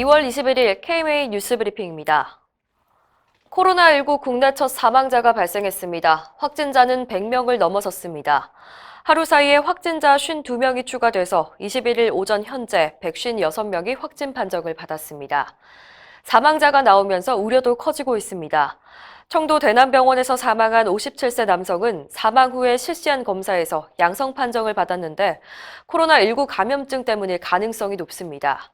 2월 21일 KMA 뉴스브리핑입니다. 코로나19 국내 첫 사망자가 발생했습니다. 확진자는 100명을 넘어섰습니다. 하루 사이에 확진자 52명이 추가돼서 21일 오전 현재 156명이 확진 판정을 받았습니다. 사망자가 나오면서 우려도 커지고 있습니다. 청도 대남병원에서 사망한 57세 남성은 사망 후에 실시한 검사에서 양성 판정을 받았는데 코로나19 감염증 때문일 가능성이 높습니다.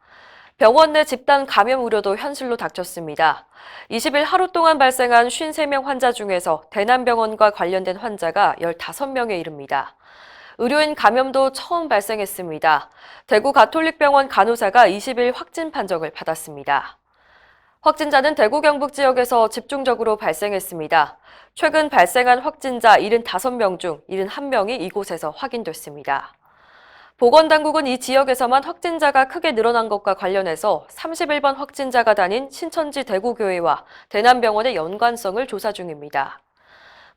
병원 내 집단 감염 우려도 현실로 닥쳤습니다. 20일 하루 동안 발생한 53명 환자 중에서 대남병원과 관련된 환자가 15명에 이릅니다. 의료인 감염도 처음 발생했습니다. 대구 가톨릭병원 간호사가 20일 확진 판정을 받았습니다. 확진자는 대구 경북 지역에서 집중적으로 발생했습니다. 최근 발생한 확진자 75명 중 71명이 이곳에서 확인됐습니다. 보건당국은 이 지역에서만 확진자가 크게 늘어난 것과 관련해서 31번 확진자가 다닌 신천지 대구교회와 대남병원의 연관성을 조사 중입니다.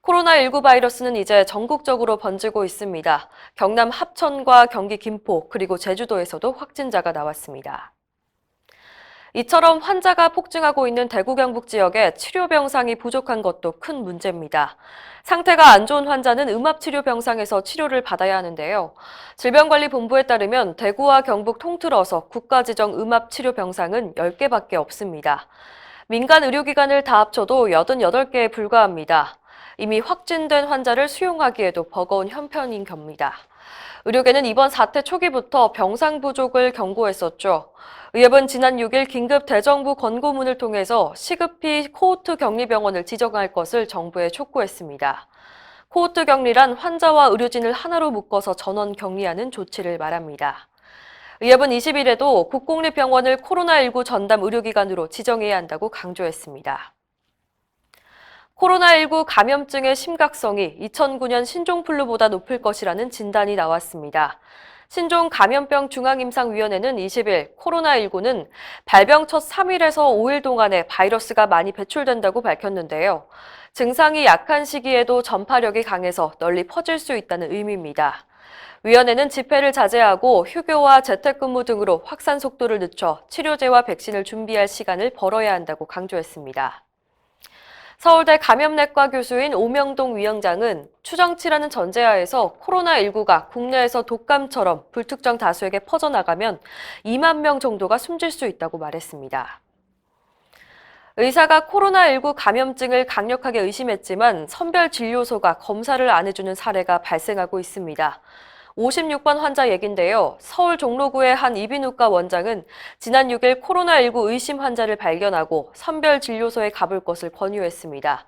코로나19 바이러스는 이제 전국적으로 번지고 있습니다. 경남 합천과 경기 김포 그리고 제주도에서도 확진자가 나왔습니다. 이처럼 환자가 폭증하고 있는 대구 경북 지역에 치료 병상이 부족한 것도 큰 문제입니다. 상태가 안 좋은 환자는 음압치료 병상에서 치료를 받아야 하는데요. 질병관리본부에 따르면 대구와 경북 통틀어서 국가지정 음압치료 병상은 10개밖에 없습니다. 민간 의료기관을 다 합쳐도 88개에 불과합니다. 이미 확진된 환자를 수용하기에도 버거운 형편인 겁니다. 의료계는 이번 사태 초기부터 병상 부족을 경고했었죠. 의협은 지난 6일 긴급 대정부 권고문을 통해서 시급히 코호트 격리병원을 지정할 것을 정부에 촉구했습니다. 코호트 격리란 환자와 의료진을 하나로 묶어서 전원 격리하는 조치를 말합니다. 의협은 20일에도 국공립병원을 코로나19 전담 의료기관으로 지정해야 한다고 강조했습니다. 코로나19 감염증의 심각성이 2009년 신종플루보다 높을 것이라는 진단이 나왔습니다. 신종감염병 중앙임상위원회는 20일 코로나19는 발병 첫 3일에서 5일 동안에 바이러스가 많이 배출된다고 밝혔는데요. 증상이 약한 시기에도 전파력이 강해서 널리 퍼질 수 있다는 의미입니다. 위원회는 집회를 자제하고 휴교와 재택근무 등으로 확산 속도를 늦춰 치료제와 백신을 준비할 시간을 벌어야 한다고 강조했습니다. 서울대 감염내과 교수인 오명동 위원장은 추정치라는 전제하에서 코로나19가 국내에서 독감처럼 불특정 다수에게 퍼져나가면 2만 명 정도가 숨질 수 있다고 말했습니다. 의사가 코로나19 감염증을 강력하게 의심했지만 선별진료소가 검사를 안 해주는 사례가 발생하고 있습니다. 56번 환자 얘긴데요. 서울 종로구의 한 이비인후과 원장은 지난 6일 코로나19 의심 환자를 발견하고 선별진료소에 가볼 것을 권유했습니다.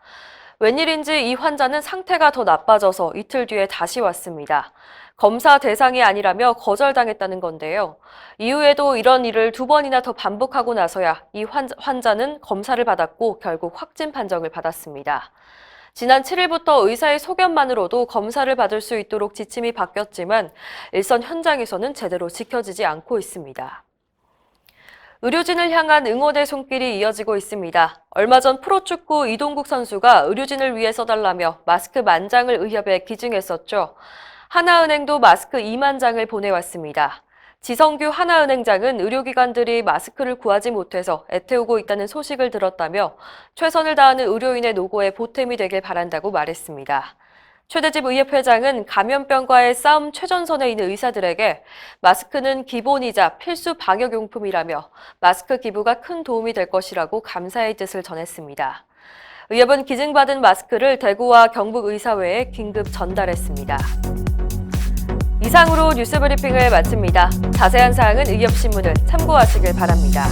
웬일인지 이 환자는 상태가 더 나빠져서 이틀 뒤에 다시 왔습니다. 검사 대상이 아니라며 거절당했다는 건데요. 이후에도 이런 일을 2번이나 더 반복하고 나서야 이 환자는 검사를 받았고 결국 확진 판정을 받았습니다. 지난 7일부터 의사의 소견만으로도 검사를 받을 수 있도록 지침이 바뀌었지만 일선 현장에서는 제대로 지켜지지 않고 있습니다. 의료진을 향한 응원의 손길이 이어지고 있습니다. 얼마 전 프로축구 이동국 선수가 의료진을 위해 써달라며 마스크 10,000장을 의협에 기증했었죠. 하나은행도 마스크 2만 장을 보내왔습니다. 지성규 하나은행장은 의료기관들이 마스크를 구하지 못해서 애태우고 있다는 소식을 들었다며 최선을 다하는 의료인의 노고에 보탬이 되길 바란다고 말했습니다. 최대집 의협회장은 감염병과의 싸움 최전선에 있는 의사들에게 마스크는 기본이자 필수 방역용품이라며 마스크 기부가 큰 도움이 될 것이라고 감사의 뜻을 전했습니다. 의협은 기증받은 마스크를 대구와 경북 의사회에 긴급 전달했습니다. 이상으로 뉴스브리핑을 마칩니다. 자세한 사항은 의협신문을 참고하시길 바랍니다.